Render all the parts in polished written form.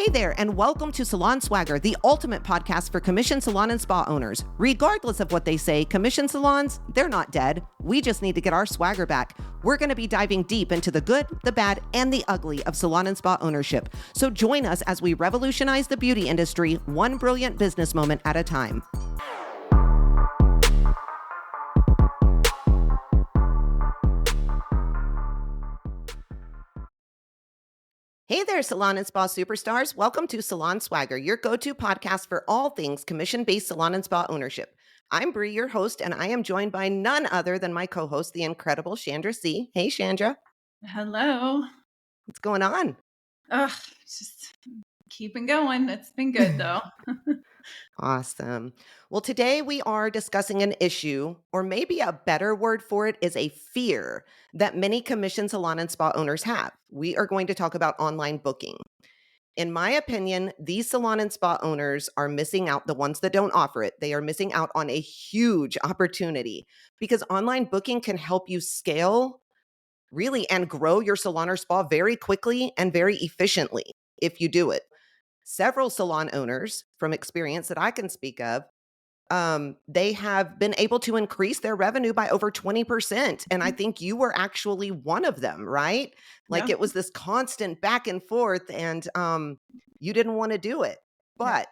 Hey there, and welcome to Salon Swagger, the ultimate podcast for commission salon and spa owners. Regardless of what they say, commission salons, they're not dead. We just need to get our swagger back. We're going to be diving deep into the good, the bad, and the ugly of salon and spa ownership. So join us as we revolutionize the beauty industry, one brilliant business moment at a time. Hey there, salon and spa superstars. Welcome to Salon Swagger, your go-to podcast for all things commission-based salon and spa ownership. I'm Brie, your host, and I am joined by none other than my co-host, the incredible Chandra C. Hey, Chandra. Hello. What's going on? Just keeping going. It's been good though. Awesome. Well, today we are discussing an issue, or maybe a better word for it is a fear that many commission salon and spa owners have. We are going to talk about online booking. In my opinion, these salon and spa owners are missing out, the ones that don't offer it. They are missing out on a huge opportunity because online booking can help you scale really and grow your salon or spa very quickly and very efficiently if you do it. Several salon owners from experience that I can speak of, they have been able to increase their revenue by over 20%. And I think you were actually one of them, right? Like Yeah. it was this constant back and forth and you didn't want to do it. But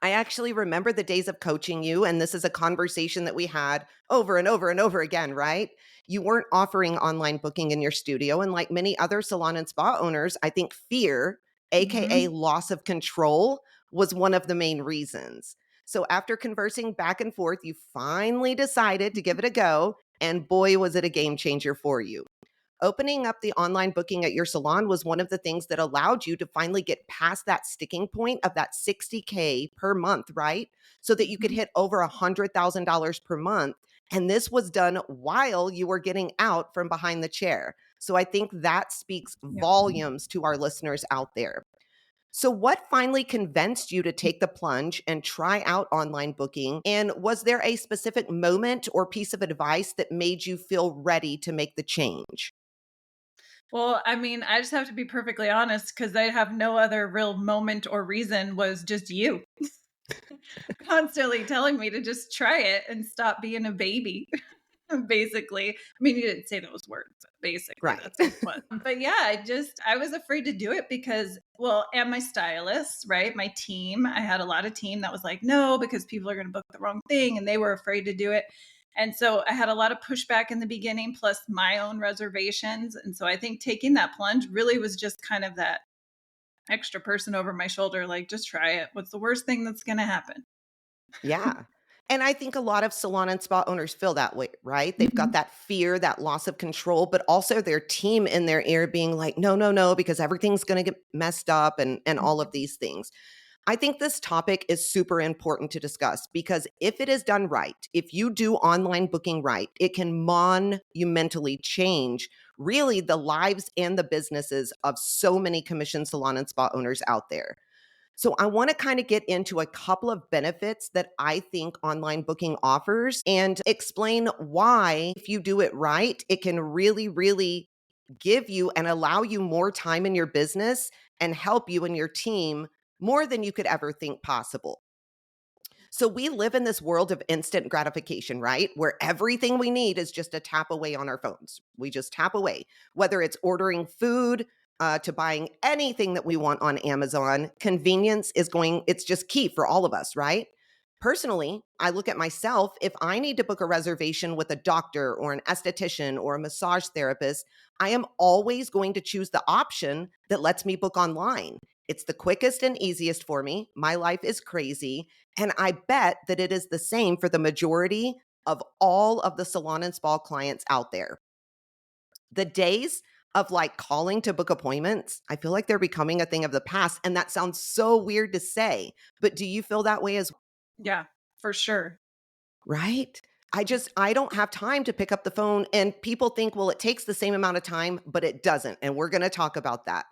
I actually remember the days of coaching you, and this is a conversation that we had over and over and over again, right? You weren't offering online booking in your studio. And like many other salon and spa owners, I think fear, AKA loss of control, was one of the main reasons. So after conversing back and forth, you finally decided to give it a go. And boy, was it a game changer for you. Opening up the online booking at your salon was one of the things that allowed you to finally get past that sticking point of that $60K per month, right? So that you could hit over $100,000 per month. And this was done while you were getting out from behind the chair. So I think that speaks volumes to our listeners out there. So what finally convinced you to take the plunge and try out online booking? And was there a specific moment or piece of advice that made you feel ready to make the change? Well, I mean, I just have to be perfectly honest because I have no other real moment or reason, was just you constantly telling me to just try it and stop being a baby. Basically, I mean, you didn't say those words, but basically Right. that's what it was. But yeah, I was afraid to do it because, well, and my stylist, right? My team, I had a lot of team that was like, no, because people are going to book the wrong thing, and they were afraid to do it. And so I had a lot of pushback in the beginning, plus my own reservations. And so I think taking that plunge really was just kind of that extra person over my shoulder, like, just try it. What's the worst thing that's going to happen? Yeah. And I think a lot of salon and spa owners feel that way, right? They've got that fear, that loss of control, but also their team in their ear being like, no, no, no, because everything's going to get messed up and all of these things. I think this topic is super important to discuss because if it is done right, if you do online booking right, it can monumentally change really the lives and the businesses of so many commission salon and spa owners out there. So I want to kind of get into a couple of benefits that I think online booking offers and explain why, if you do it right, it can really, really give you and allow you more time in your business and help you and your team more than you could ever think possible. So we live in this world of instant gratification, right? Where everything we need is just a tap away on our phones. We just tap away, whether it's ordering food, to buying anything that we want on Amazon. Convenience it's just key for all of us, right? Personally, I look at myself, if I need to book a reservation with a doctor or an esthetician or a massage therapist, I am always going to choose the option that lets me book online. It's the quickest and easiest for me. My life is crazy. And I bet that it is the same for the majority of all of the salon and spa clients out there. The days of like calling to book appointments, I feel like they're becoming a thing of the past. And that sounds so weird to say, but do you feel that way as well? Yeah, for sure. Right? I don't have time to pick up the phone. And people think, well, it takes the same amount of time, but it doesn't. And we're going to talk about that.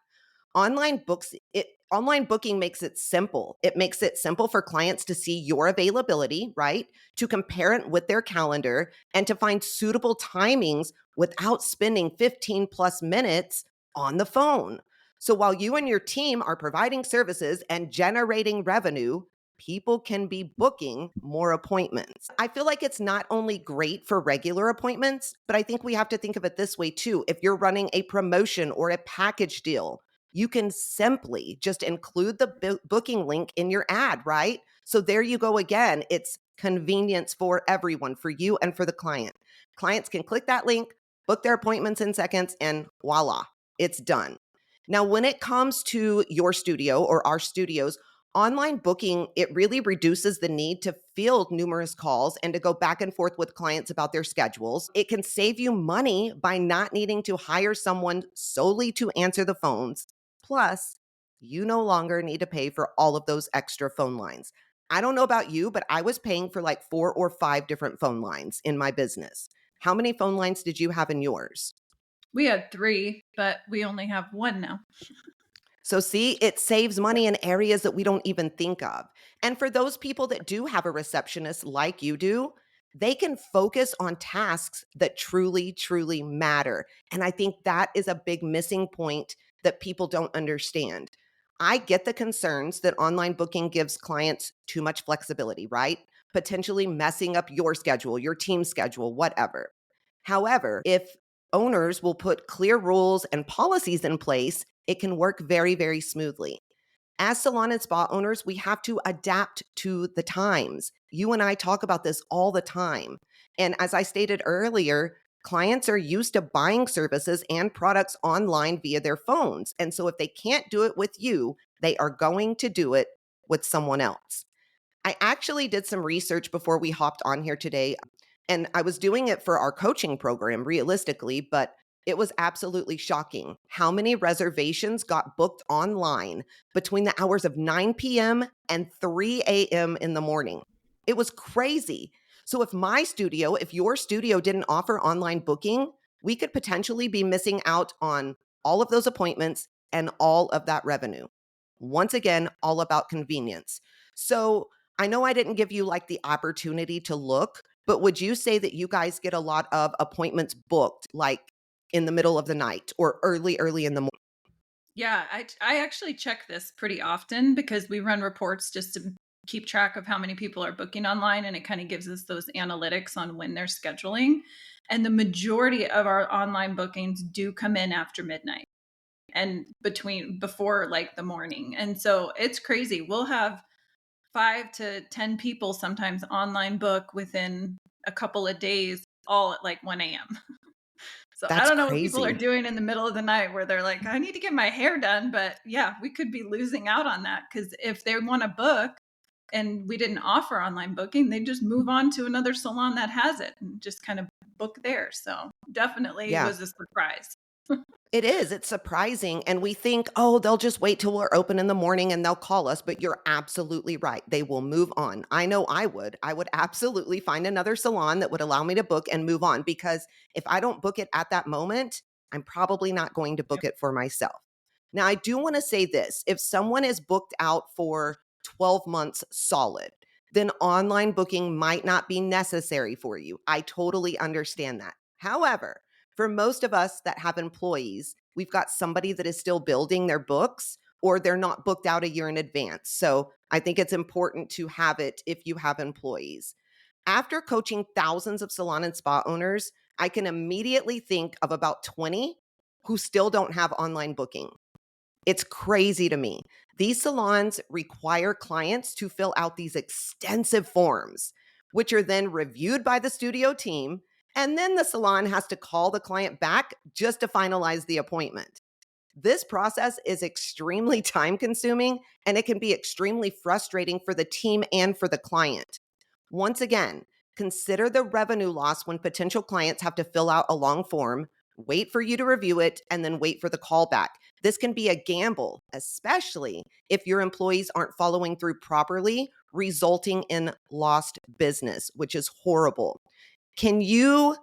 Online booking makes it simple. It makes it simple for clients to see your availability, right? To compare it with their calendar and to find suitable timings without spending 15 plus minutes on the phone. So while you and your team are providing services and generating revenue, people can be booking more appointments. I feel like it's not only great for regular appointments, but I think we have to think of it this way too. If you're running a promotion or a package deal, you can simply just include the booking link in your ad, right? So there you go again. It's convenience for everyone, for you and for the client. Clients can click that link, book their appointments in seconds, and voila, it's done. Now, when it comes to your studio or our studios, online booking, it really reduces the need to field numerous calls and to go back and forth with clients about their schedules. It can save you money by not needing to hire someone solely to answer the phones. Plus, you no longer need to pay for all of those extra phone lines. I don't know about you, but I was paying for like 4 or 5 different phone lines in my business. How many phone lines did you have in yours? We had 3, but we only have 1 now. So, see, it saves money in areas that we don't even think of. And for those people that do have a receptionist like you do, they can focus on tasks that truly, truly matter. And I think that is a big missing point that people don't understand. I get the concerns that online booking gives clients too much flexibility, right? Potentially messing up your schedule, your team schedule, whatever. However, if owners will put clear rules and policies in place, it can work very, very smoothly. As salon and spa owners, we have to adapt to the times. You and I talk about this all the time. And as I stated earlier, clients are used to buying services and products online via their phones. And so if they can't do it with you, they are going to do it with someone else. I actually did some research before we hopped on here today, and I was doing it for our coaching program realistically, but it was absolutely shocking how many reservations got booked online between the hours of 9 p.m. and 3 a.m. in the morning. It was crazy. So if your studio didn't offer online booking, we could potentially be missing out on all of those appointments and all of that revenue. Once again, all about convenience. So I know I didn't give you like the opportunity to look, but would you say that you guys get a lot of appointments booked like in the middle of the night or early in the morning? Yeah, I actually check this pretty often because we run reports just to keep track of how many people are booking online, and it kind of gives us those analytics on when they're scheduling. And the majority of our online bookings do come in after midnight and before like the morning. And so it's crazy. We'll have 5 to 10 people sometimes online book within a couple of days, all at like 1 a.m. So I That's don't know what people are crazy. doing in the middle of the night where they're like, I need to get my hair done. But yeah, we could be losing out on that because if they want to book and we didn't offer online booking, they just move on to another salon that has it and just kind of book there. So definitely Yeah. was a surprise. It is. It's surprising. And we think, oh, they'll just wait till we're open in the morning and they'll call us. But you're absolutely right. They will move on. I know I would. I would absolutely find another salon that would allow me to book and move on because if I don't book it at that moment, I'm probably not going to book it for myself. Now, I do want to say this if someone is booked out for 12 months solid, then online booking might not be necessary for you. I totally understand that. However, for most of us that have employees, we've got somebody that is still building their books or they're not booked out a year in advance. So I think it's important to have it if you have employees. After coaching thousands of salon and spa owners, I can immediately think of about 20 who still don't have online booking. It's crazy to me. These salons require clients to fill out these extensive forms, which are then reviewed by the studio team. And then the salon has to call the client back just to finalize the appointment. This process is extremely time consuming and it can be extremely frustrating for the team and for the client. Once again, consider the revenue loss when potential clients have to fill out a long form, wait for you to review it, and then wait for the callback. This can be a gamble, especially if your employees aren't following through properly, resulting in lost business, which is horrible. Can you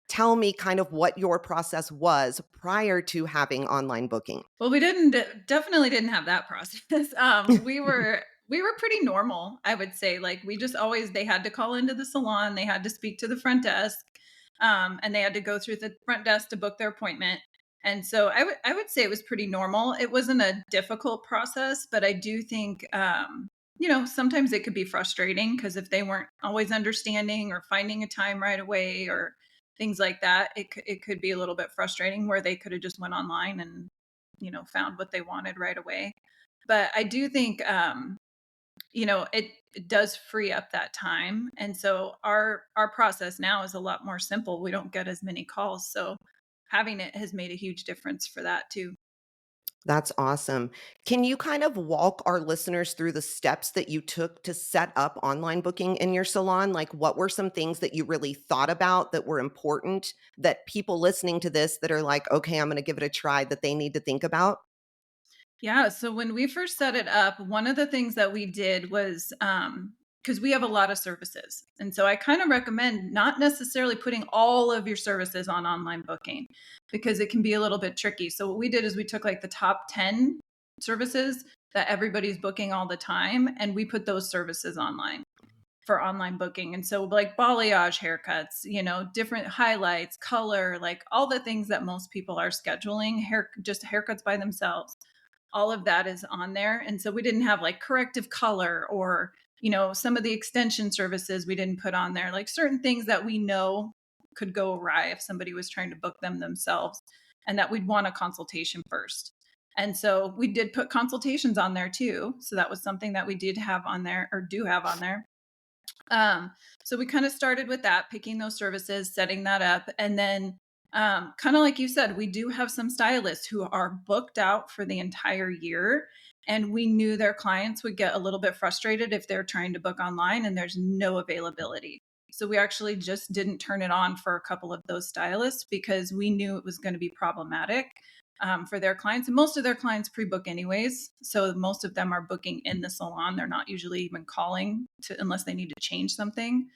tell me kind of what your process was prior to having online booking? Well, we definitely didn't have that process. We were pretty normal, I would say. Like we just always they had to call into the salon, they had to speak to the front desk, and they had to go through the front desk to book their appointment. And so I would say it was pretty normal. It wasn't a difficult process, but I do think sometimes it could be frustrating because if they weren't always understanding or finding a time right away or things like that, it could be a little bit frustrating where they could have just went online and found what they wanted right away. But I do think it does free up that time, and so our process now is a lot more simple. We don't get as many calls, so having it has made a huge difference for that too. That's awesome. Can you kind of walk our listeners through the steps that you took to set up online booking in your salon? Like, what were some things that you really thought about that were important that people listening to this that are like, okay, I'm going to give it a try, that they need to think about? Yeah, so when we first set it up, one of the things that we did was because we have a lot of services. And so I kind of recommend not necessarily putting all of your services on online booking because it can be a little bit tricky. So what we did is we took like the top 10 services that everybody's booking all the time and we put those services online for online booking. And so like balayage haircuts, different highlights, color, like all the things that most people are scheduling, just haircuts by themselves, all of that is on there. And so we didn't have like corrective color or, some of the extension services we didn't put on there, like certain things that we know could go awry if somebody was trying to book them themselves and that we'd want a consultation first. And so we did put consultations on there too. So that was something that we did have on there or do have on there. Um, so we kind of started with that, picking those services, setting that up. And then, kind of like you said, we do have some stylists who are booked out for the entire year. And we knew their clients would get a little bit frustrated if they're trying to book online and there's no availability. So we actually just didn't turn it on for a couple of those stylists because we knew it was going to be problematic for their clients. And most of their clients pre-book anyways. So most of them are booking in the salon. They're not usually even calling unless they need to change something.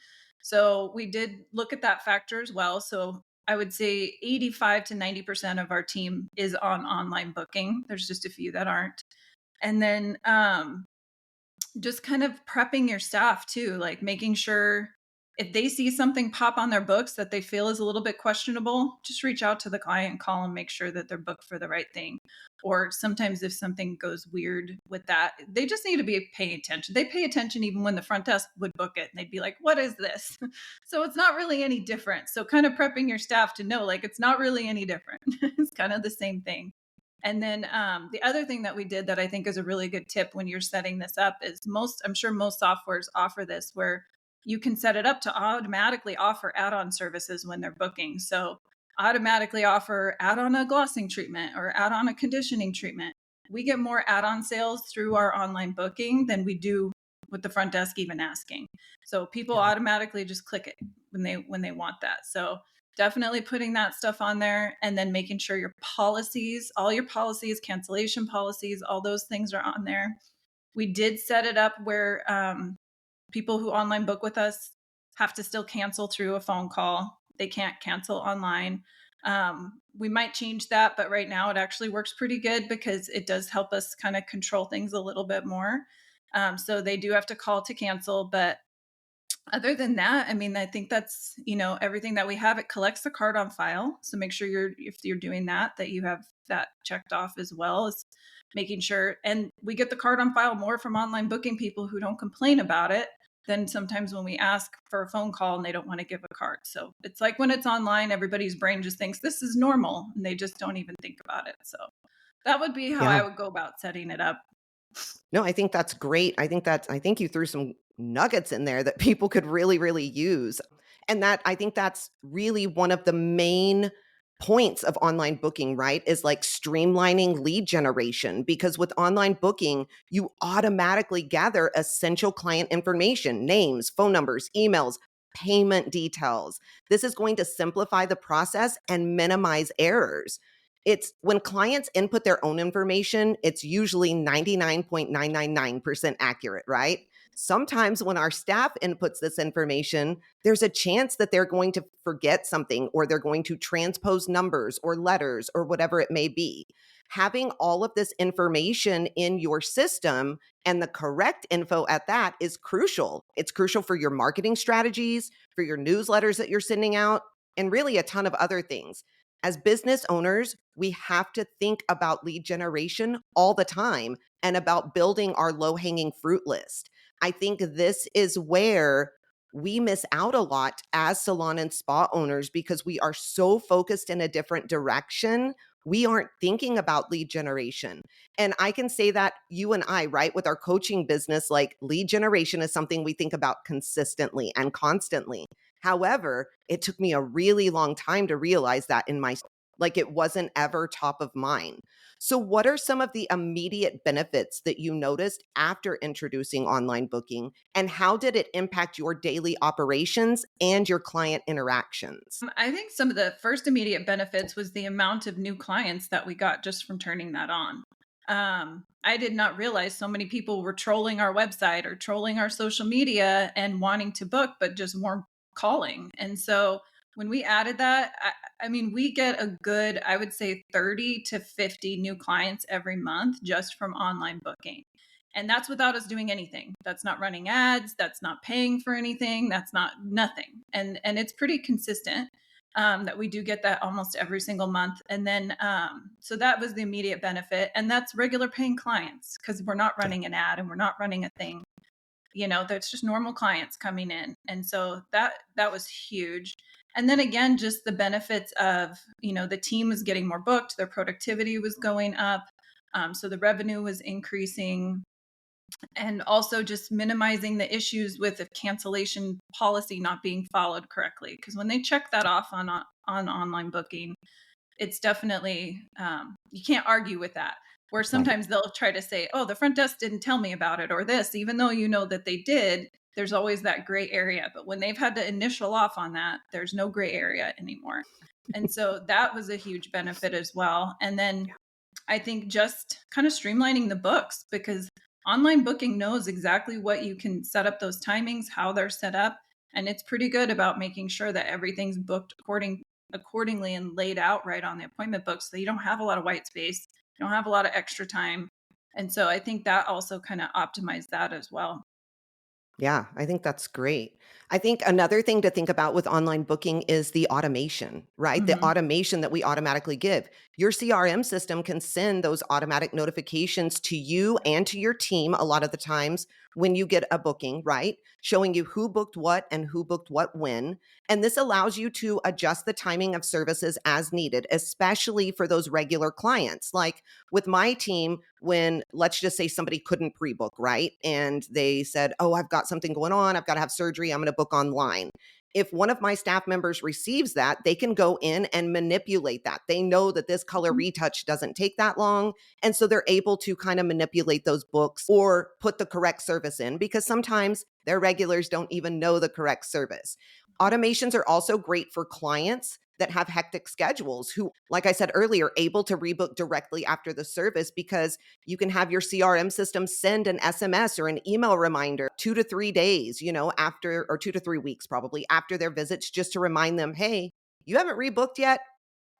So we did look at that factor as well. So I would say 85 to 90% of our team is on online booking. There's just a few that aren't. And then just kind of prepping your staff too, like making sure if they see something pop on their books that they feel is a little bit questionable, just reach out to the client and call and make sure that they're booked for the right thing. Or sometimes if something goes weird with that, they just need to be paying attention. They pay attention even when the front desk would book it and they'd be like, what is this? So it's not really any different. So kind of prepping your staff to know like it's not really any different. It's kind of the same thing. And then the other thing that we did that I think is a really good tip when you're setting this up is I'm sure most softwares offer this where you can set it up to automatically offer add-on services when they're booking. So automatically offer add on a glossing treatment or add on a conditioning treatment. We get more add-on sales through our online booking than we do with the front desk even asking. So people Yeah. automatically just click it when they want that. So definitely putting that stuff on there and then making sure all your policies, cancellation policies, all those things are on there. We did set it up where people who online book with us have to still cancel through a phone call. They can't cancel online. We might change that, but right now it actually works pretty good because it does help us kind of control things a little bit more. So they do have to call to cancel, but other than that, I mean, I think that's, everything that we have. It collects the card on file. So make sure if you're doing that you have that checked off as well as making sure. And we get the card on file more from online booking people who don't complain about it than sometimes when we ask for a phone call and they don't want to give a card. So it's like when it's online, everybody's brain just thinks this is normal and they just don't even think about it. So that would be how Yeah. I would go about setting it up. No, I think that's great. I think you threw some nuggets in there that people could really, really use. And I think that's really one of the main points of online booking, right? Is like streamlining lead generation because with online booking, you automatically gather essential client information, names, phone numbers, emails, payment details. This is going to simplify the process and minimize errors. It's when clients input their own information, it's usually 99.999% accurate, right? Sometimes when our staff inputs this information, there's a chance that they're going to forget something or they're going to transpose numbers or letters or whatever it may be. Having all of this information in your system and the correct info at that is crucial. It's crucial for your marketing strategies, for your newsletters that you're sending out, and really a ton of other things. As business owners, we have to think about lead generation all the time and about building our low hanging fruit list. I think this is where we miss out a lot as salon and spa owners because we are so focused in a different direction. We aren't thinking about lead generation. And I can say that you and I, right, with our coaching business, like lead generation is something we think about consistently and constantly. However, it took me a really long time to realize that in my like it wasn't ever top of mind. So what are some of the immediate benefits that you noticed after introducing online booking and how did it impact your daily operations and your client interactions? I think some of the first immediate benefits was the amount of new clients that we got just from turning that on. I did not realize so many people were trolling our website or trolling our social media and wanting to book, but just weren't calling. And so when we added that, I mean, we get a good, I would say 30 to 50 new clients every month just from online booking. And that's without us doing anything. That's not running ads, that's not paying for anything, that's not nothing. And it's pretty consistent that we do get that almost every single month. And then so that was the immediate benefit, and that's regular paying clients because we're not Yeah. running an ad and we're not running a thing. You know, that's just normal clients coming in, and so that was huge. And then again, just the benefits of, you know, the team was getting more booked, their productivity was going up, so the revenue was increasing, and also just minimizing the issues with the cancellation policy not being followed correctly, because when they check that off on online booking, it's definitely you can't argue with that, where Right. sometimes they'll try to say, oh, the front desk didn't tell me about it or this, even though you know that they did. There's always that gray area, but when they've had to initial off on that, there's no gray area anymore. And so that was a huge benefit as well. And then I think just kind of streamlining the books, because online booking knows exactly what you can set up those timings, how they're set up, and it's pretty good about making sure that everything's booked accordingly and laid out right on the appointment book, so you don't have a lot of white space, you don't have a lot of extra time. And so I think that also kind of optimized that as well. Yeah, I think that's great. I think another thing to think about with online booking is the automation, right? The Hmm. automation that we automatically give. Your CRM system can send those automatic notifications to you and to your team a lot of the times when you get a booking, right? Showing you who booked what and who booked what when. And this allows you to adjust the timing of services as needed, especially for those regular clients. Like with my team, when let's just say somebody couldn't pre-book, right? And they said, oh, I've got something going on. I've got to have surgery. I'm going to book online. If one of my staff members receives that, they can go in and manipulate that. They know that this color retouch doesn't take that long. And so they're able to kind of manipulate those books or put the correct service in because sometimes their regulars don't even know the correct service. Automations are also great for clients that have hectic schedules who, like I said earlier, able to rebook directly after the service because you can have your CRM system send an SMS or an email reminder 2 to 3 days, after, or 2 to 3 weeks probably after their visits, just to remind them, hey, you haven't rebooked yet.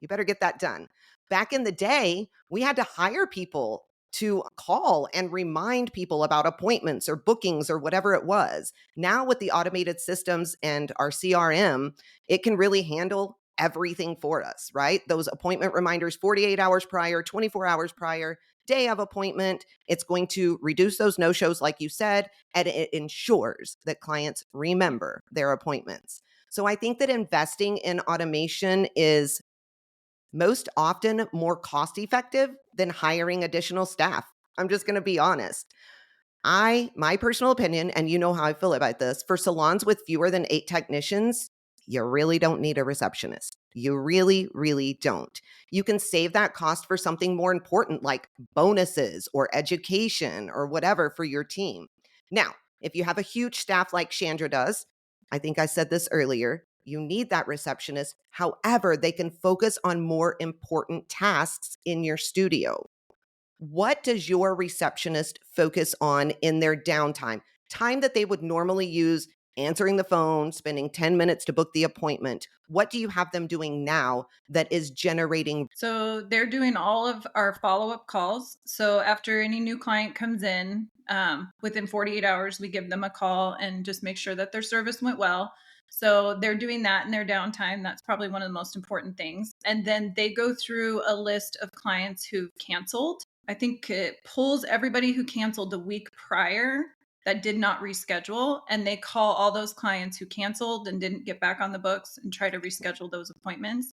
You better get that done. Back in the day, we had to hire people to call and remind people about appointments or bookings or whatever it was. Now, with the automated systems and our CRM, it can really handle everything for us, right? Those appointment reminders 48 hours prior, 24 hours prior, day of appointment. It's going to reduce those no shows, like you said, and it ensures that clients remember their appointments. So I think that investing in automation is most often more cost effective than hiring additional staff. I'm just going to be honest. My personal opinion, and you know how I feel about this, for salons with fewer than 8 technicians, you really don't need a receptionist. You really, really don't. You can save that cost for something more important like bonuses or education or whatever for your team. Now, if you have a huge staff like Chandra does, I think I said this earlier, you need that receptionist. However, they can focus on more important tasks in your studio. What does your receptionist focus on in their downtime? Time that they would normally use answering the phone, spending 10 minutes to book the appointment. What do you have them doing now that is generating? So they're doing all of our follow up calls. So after any new client comes in, within 48 hours, we give them a call and just make sure that their service went well. So they're doing that in their downtime. That's probably one of the most important things. And then they go through a list of clients who've canceled. I think it pulls everybody who canceled the week prior that did not reschedule, and they call all those clients who canceled and didn't get back on the books and try to reschedule those appointments.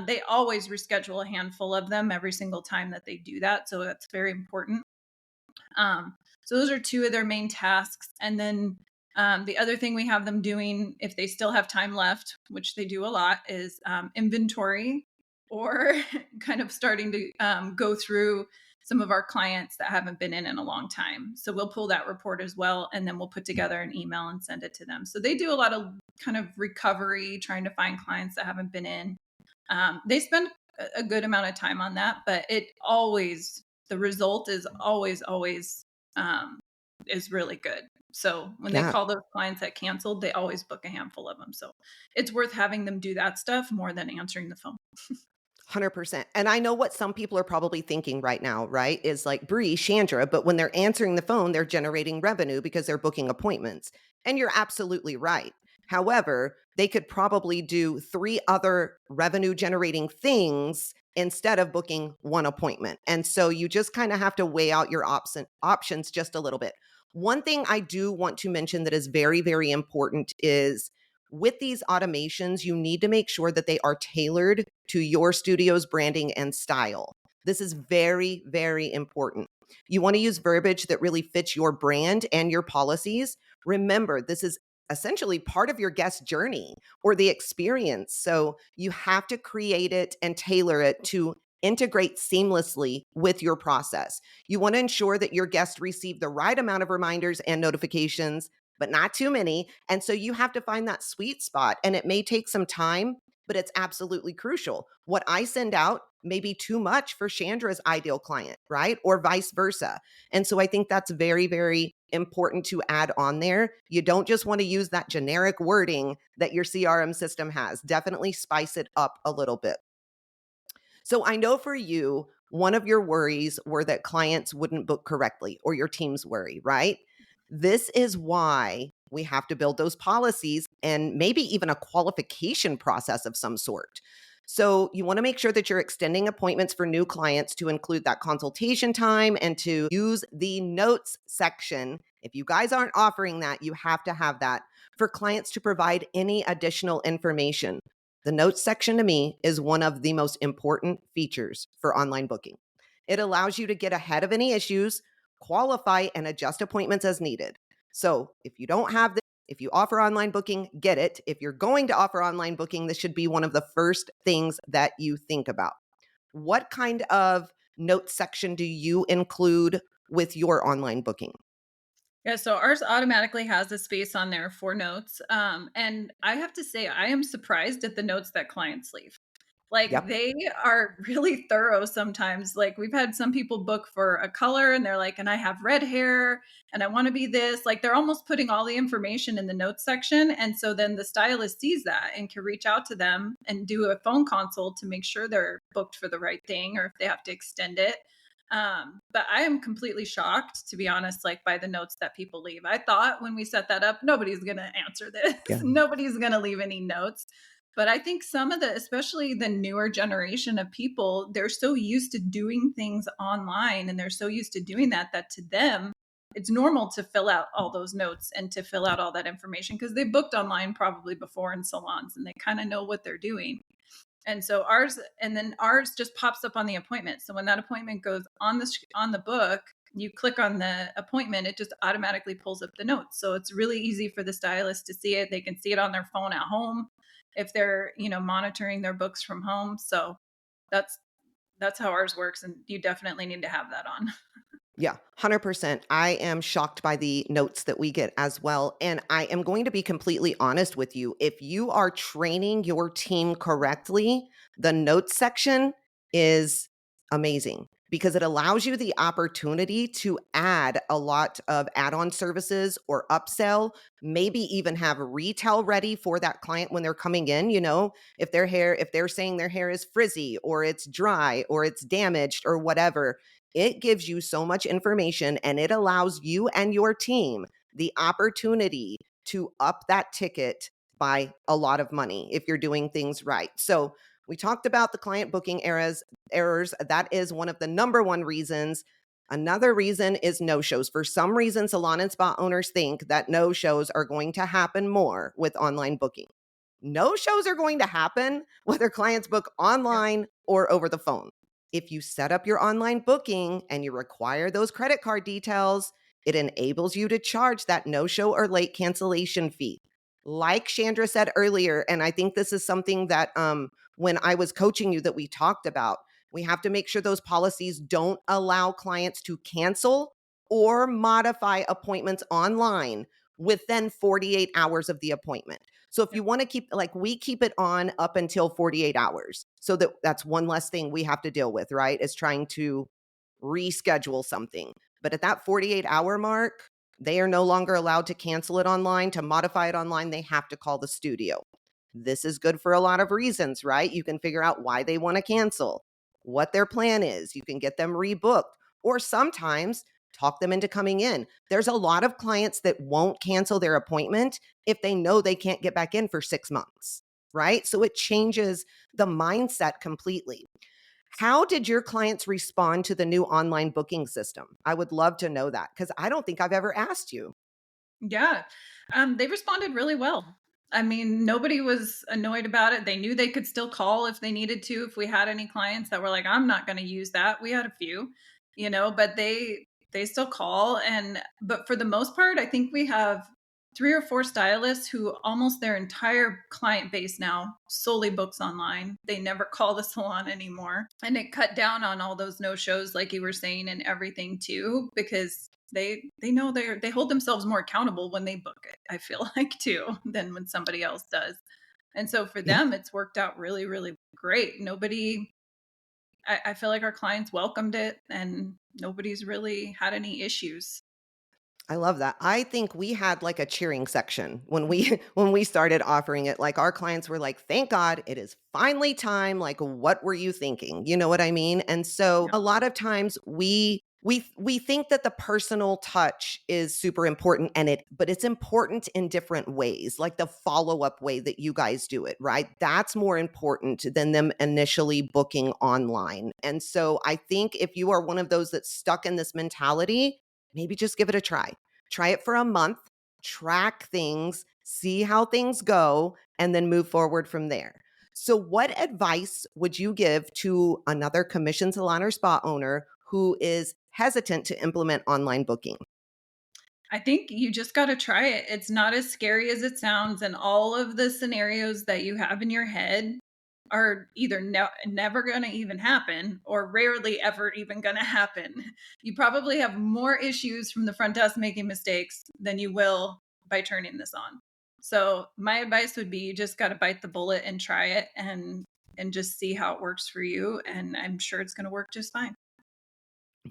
They always reschedule a handful of them every single time that they do that. So that's very important. So those are two of their main tasks. And then the other thing we have them doing, if they still have time left, which they do a lot, is inventory, or kind of starting to go through some of our clients that haven't been in a long time. So we'll pull that report as well, and then we'll put together an email and send it to them. So they do a lot of kind of recovery, trying to find clients that haven't been in. They spend a good amount of time on that, but the result is always is really good. So when they Yeah. call those clients that canceled, they always book a handful of them. So it's worth having them do that stuff more than answering the phone. 100%. And I know what some people are probably thinking right now, right? Is like Brie, Chandra, but when they're answering the phone, they're generating revenue because they're booking appointments. And you're absolutely right. However, they could probably do three other revenue generating things instead of booking one appointment. And so you just kind of have to weigh out your options just a little bit. One thing I do want to mention that is very, very important is with these automations, you need to make sure that they are tailored to your studio's branding and style. This is very, very important. You want to use verbiage that really fits your brand and your policies. Remember, this is essentially part of your guest journey or the experience. So you have to create it and tailor it to integrate seamlessly with your process. You want to ensure that your guests receive the right amount of reminders and notifications, but not too many. And so you have to find that sweet spot. And it may take some time, but it's absolutely crucial. What I send out may be too much for Chandra's ideal client, right? Or vice versa. And so I think that's very, very important to add on there. You don't just want to use that generic wording that your CRM system has. Definitely spice it up a little bit. So I know for you, one of your worries were that clients wouldn't book correctly, or your team's worry, right? This is why we have to build those policies and maybe even a qualification process of some sort. So you want to make sure that you're extending appointments for new clients to include that consultation time and to use the notes section. If you guys aren't offering that, you have to have that for clients to provide any additional information. The notes section to me is one of the most important features for online booking. It allows you to get ahead of any issues, qualify, and adjust appointments as needed. So if you don't have this, if you offer online booking, get it. If you're going to offer online booking, this should be one of the first things that you think about. What kind of notes section do you include with your online booking? Yeah, so ours automatically has a space on there for notes. And I have to say, I am surprised at the notes that clients leave. Like, Yep. they are really thorough sometimes. Like, we've had some people book for a color and they're like, and I have red hair and I want to be this. Like, they're almost putting all the information in the notes section. And so then the stylist sees that and can reach out to them and do a phone consult to make sure they're booked for the right thing or if they have to extend it. But I am completely shocked, to be honest, like by the notes that people leave. I thought when we set that up, nobody's going to answer this. Yeah. Nobody's going to leave any notes. But I think some of the, especially the newer generation of people, they're so used to doing things online and they're so used to doing that to them, it's normal to fill out all those notes and to fill out all that information because they booked online probably before in salons and they kind of know what they're doing. And so ours just pops up on the appointment. So when that appointment goes on on the book, you click on the appointment, it just automatically pulls up the notes. So it's really easy for the stylist to see it. They can see it on their phone at home if they're, monitoring their books from home. So that's that's how ours works and you definitely need to have that on. Yeah, 100%. I am shocked by the notes that we get as well. And I am going to be completely honest with you. If you are training your team correctly, the notes section is amazing because it allows you the opportunity to add a lot of add on services or upsell, maybe even have retail ready for that client when they're coming in. If they're saying their hair is frizzy or it's dry or it's damaged or whatever, it gives you so much information and it allows you and your team the opportunity to up that ticket by a lot of money if you're doing things right. So we talked about the client booking errors. That is one of the number one reasons. Another reason is no shows. For some reason, salon and spa owners think that no shows are going to happen more with online booking. No shows are going to happen whether clients book Yeah. online or over the phone. If you set up your online booking and you require those credit card details, it enables you to charge that no show or late cancellation fee. Like Chandra said earlier, and I think this is something that when I was coaching you that we talked about, we have to make sure those policies don't allow clients to cancel or modify appointments online within 48 hours of the appointment. So if Yeah. you want to keep, like, we keep it on up until 48 hours. So that's one less thing we have to deal with, right? Is trying to reschedule something. But at that 48-hour mark, they are no longer allowed to cancel it online, to modify it online. They have to call the studio. This is good for a lot of reasons, right? You can figure out why they want to cancel, what their plan is. You can get them rebooked, or sometimes talk them into coming in. There's a lot of clients that won't cancel their appointment if they know they can't get back in for 6 months, right? So it changes the mindset completely. How did your clients respond to the new online booking system? I would love to know that because I don't think I've ever asked you. Yeah. They responded really well. I mean, nobody was annoyed about it. They knew they could still call if they needed to. If we had any clients that were like, "I'm not going to use that," we had a few, but they still call. And but for the most part, I think we have 3 or 4 stylists who almost their entire client base now solely books online. They never call the salon anymore, and it cut down on all those no shows, like you were saying, and everything too, because they know they hold themselves more accountable when they book it, I feel like, too, than when somebody else does. And so for Yeah. them, it's worked out really, really great. Nobody I feel like our clients welcomed it, and nobody's really had any issues. I love that. I think we had like a cheering section when we when we started offering it. Like our clients were like, "Thank God it is finally time. Like what were you thinking?" You know what I mean? And so Yeah. a lot of times we think that the personal touch is super important, and but it's important in different ways. Like the follow-up way that you guys do it, right? That's more important than them initially booking online. And so I think if you are one of those that's stuck in this mentality, maybe just give it a try. Try it for a month, track things, see how things go, and then move forward from there. So, what advice would you give to another commission salon or spa owner who is hesitant to implement online booking? I think you just got to try it. It's not as scary as it sounds, and all of the scenarios that you have in your head are either never going to even happen or rarely ever even going to happen. You probably have more issues from the front desk making mistakes than you will by turning this on. So, my advice would be you just got to bite the bullet and try it, and just see how it works for you, and I'm sure it's going to work just fine.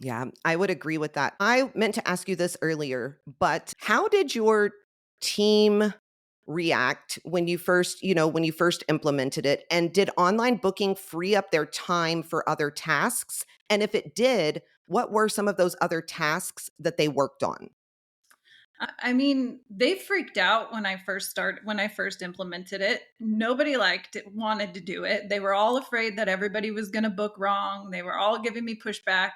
Yeah, I would agree with that. I meant to ask you this earlier, but how did your team react when when you first implemented it? And did online booking free up their time for other tasks? And if it did, what were some of those other tasks that they worked on? I mean, they freaked out when I first implemented it. Nobody liked it, wanted to do it. They were all afraid that everybody was going to book wrong. They were all giving me pushback.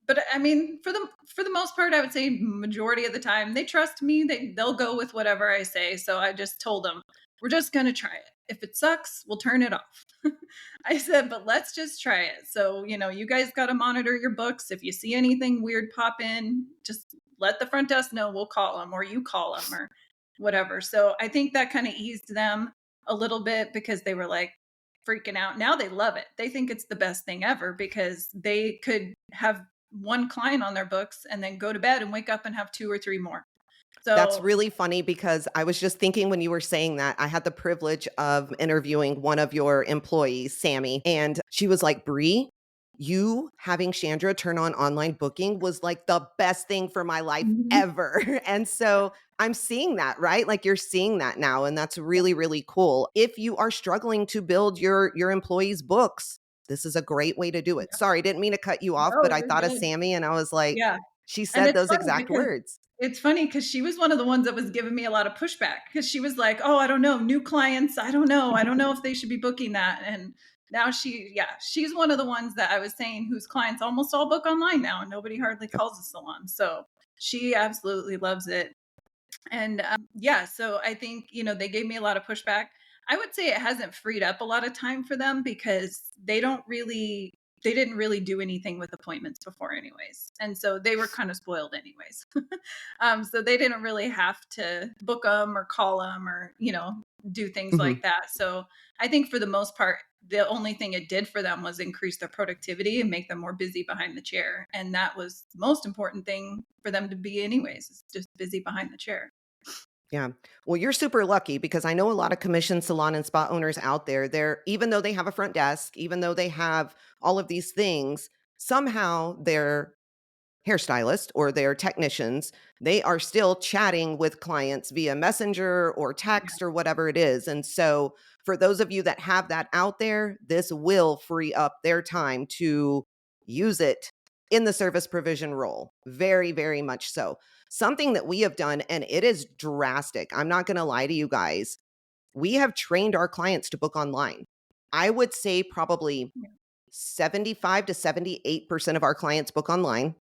But I mean, for the most part, I would say majority of the time they trust me. They'll go with whatever I say. So I just told them, we're just going to try it. If it sucks, we'll turn it off. I said, but let's just try it. So, you guys got to monitor your books. If you see anything weird pop in, just let the front desk know. We'll call them, or you call them, or whatever. So I think that kind of eased them a little bit because they were like freaking out. Now they love it. They think it's the best thing ever because they could have one client on their books and then go to bed and wake up and have 2 or 3 more. That's So, really funny because I was just thinking when you were saying that, I had the privilege of interviewing one of your employees, Sammy, and she was like, Brie, you having Chandra turn on online booking was like the best thing for my life mhm. ever. And so I'm seeing that, right? Like you're seeing that now. And that's really, really cool. If you are struggling to build your employees' books, this is a great way to do it. Yeah. Sorry, didn't mean to cut you off, No, but I you're thought of good. Sammy and I was like, Yeah. She And said those exact words. it's funny because she was one of the ones that was giving me a lot of pushback because she was like, "Oh, I don't know, new clients, I don't know. I don't know if they should be booking that." And now she's one of the ones that I was saying whose clients almost all book online now, and nobody hardly calls a salon. So she absolutely loves it. And yeah, so I think, they gave me a lot of pushback. I would say it hasn't freed up a lot of time for them because they didn't really do anything with appointments before anyways. And so they were kind of spoiled anyways. So they didn't really have to book them or call them or, do things like Mhm. that. So I think for the most part, the only thing it did for them was increase their productivity and make them more busy behind the chair. And that was the most important thing for them to be anyways, is just busy behind the chair. Yeah. Well, you're super lucky because I know a lot of commission salon and spa owners out there. They're even though they have a front desk, even though they have all of these things, somehow their hairstylist or their technicians, they are still chatting with clients via messenger or Yeah. text or whatever it is. And so for those of you that have that out there, this will free up their time to use it in the service provision role. Very, very much so. Something that we have done, and it is drastic. I'm not going to lie to you guys. We have trained our clients to book online. I would say probably Yeah. 75 to 78% of our clients book online.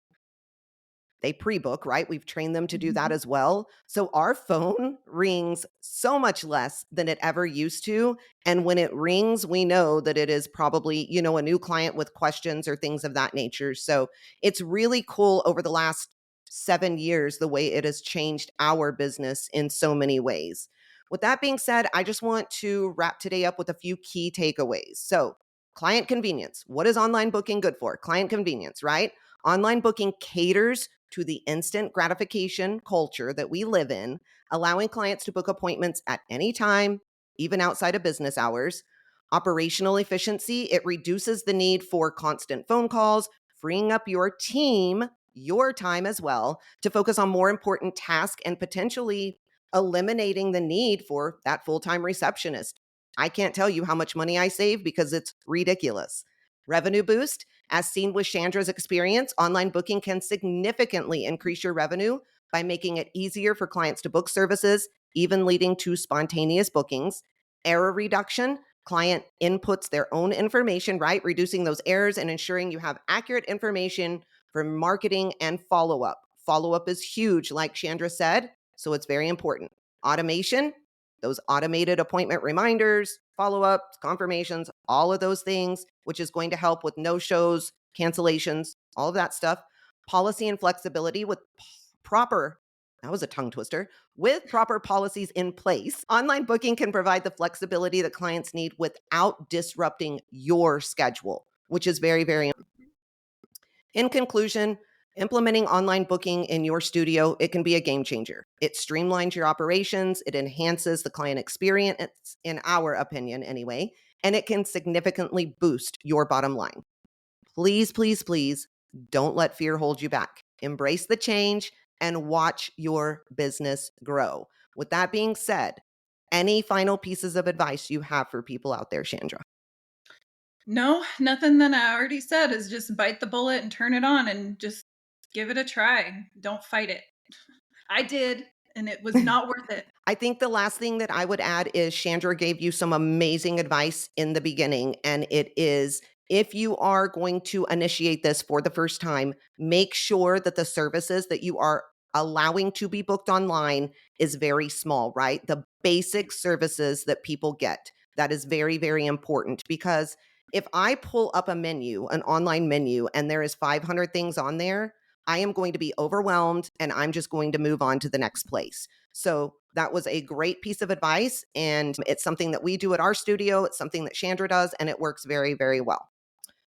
They pre-book, right? We've trained them to do that Mhm. as well. So our phone rings so much less than it ever used to. And when it rings, we know that it is probably, a new client with questions or things of that nature. So it's really cool over the last 7 years, the way it has changed our business in so many ways. With that being said, I just want to wrap today up with a few key takeaways. So, client convenience. What is online booking good for? Client convenience, right? Online booking caters to the instant gratification culture that we live in, allowing clients to book appointments at any time, even outside of business hours. Operational efficiency, it reduces the need for constant phone calls, freeing up your team, your time as well, to focus on more important tasks and potentially eliminating the need for that full time receptionist. I can't tell you how much money I save because it's ridiculous. Revenue boost, as seen with Chandra's experience, online booking can significantly increase your revenue by making it easier for clients to book services, even leading to spontaneous bookings. Error reduction, client inputs their own information, right? Reducing those errors and ensuring you have accurate information for marketing and follow up. Follow up is huge, like Chandra said, so it's very important. Automation, those automated appointment reminders, follow ups, confirmations, all of those things, which is going to help with no shows, cancellations, all of that stuff. Policy and flexibility with proper, that was a tongue twister, with proper policies in place. Online booking can provide the flexibility that clients need without disrupting your schedule, which is very, very. In conclusion, implementing online booking in your studio, it can be a game changer. It streamlines your operations, it enhances the client experience, in our opinion anyway, and it can significantly boost your bottom line. Please, please, please don't let fear hold you back. Embrace the change and watch your business grow. With that being said, any final pieces of advice you have for people out there, Chandra? No, nothing that I already said is just bite the bullet and turn it on and just give it a try. Don't fight it. I did, and it was not worth it. I think the last thing that I would add is Chandra gave you some amazing advice in the beginning, and it is if you are going to initiate this for the first time, make sure that the services that you are allowing to be booked online is very small, right? The basic services that people get. That is very, very important because if I pull up a menu, an online menu, and there is 500 things on there, I am going to be overwhelmed and I'm just going to move on to the next place. So that was a great piece of advice. And it's something that we do at our studio. It's something that Chandra does, and it works very, very well.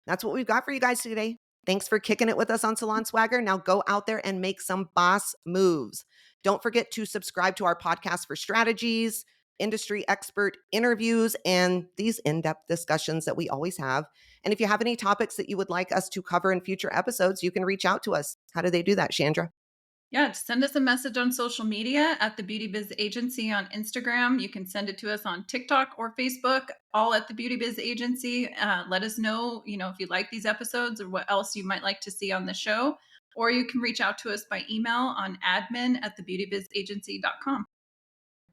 That's what we've got for you guys today. Thanks for kicking it with us on Salon Swagger. Now go out there and make some boss moves. Don't forget to subscribe to our podcast for strategies, industry expert interviews, and these in depth discussions that we always have. And if you have any topics that you would like us to cover in future episodes, you can reach out to us. How do they do that, Chandra? Yeah, just send us a message on social media at the Beauty Biz Agency on Instagram. You can send it to us on TikTok or Facebook, all at the Beauty Biz Agency. Let us know, if you like these episodes or what else you might like to see on the show. or you can reach out to us by email on admin@thebeautybizagency.com.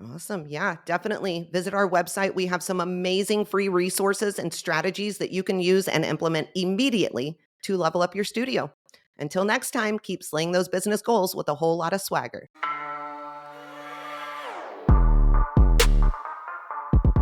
Awesome. Yeah, definitely visit our website. We have some amazing free resources and strategies that you can use and implement immediately to level up your studio. Until next time, keep slaying those business goals with a whole lot of swagger.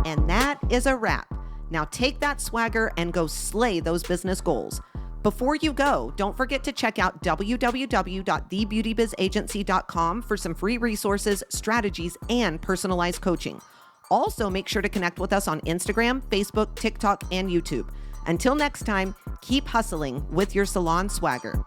And that is a wrap. Now take that swagger and go slay those business goals. Before you go, don't forget to check out www.thebeautybizagency.com for some free resources, strategies, and personalized coaching. Also, make sure to connect with us on Instagram, Facebook, TikTok, and YouTube. Until next time, keep hustling with your salon swagger.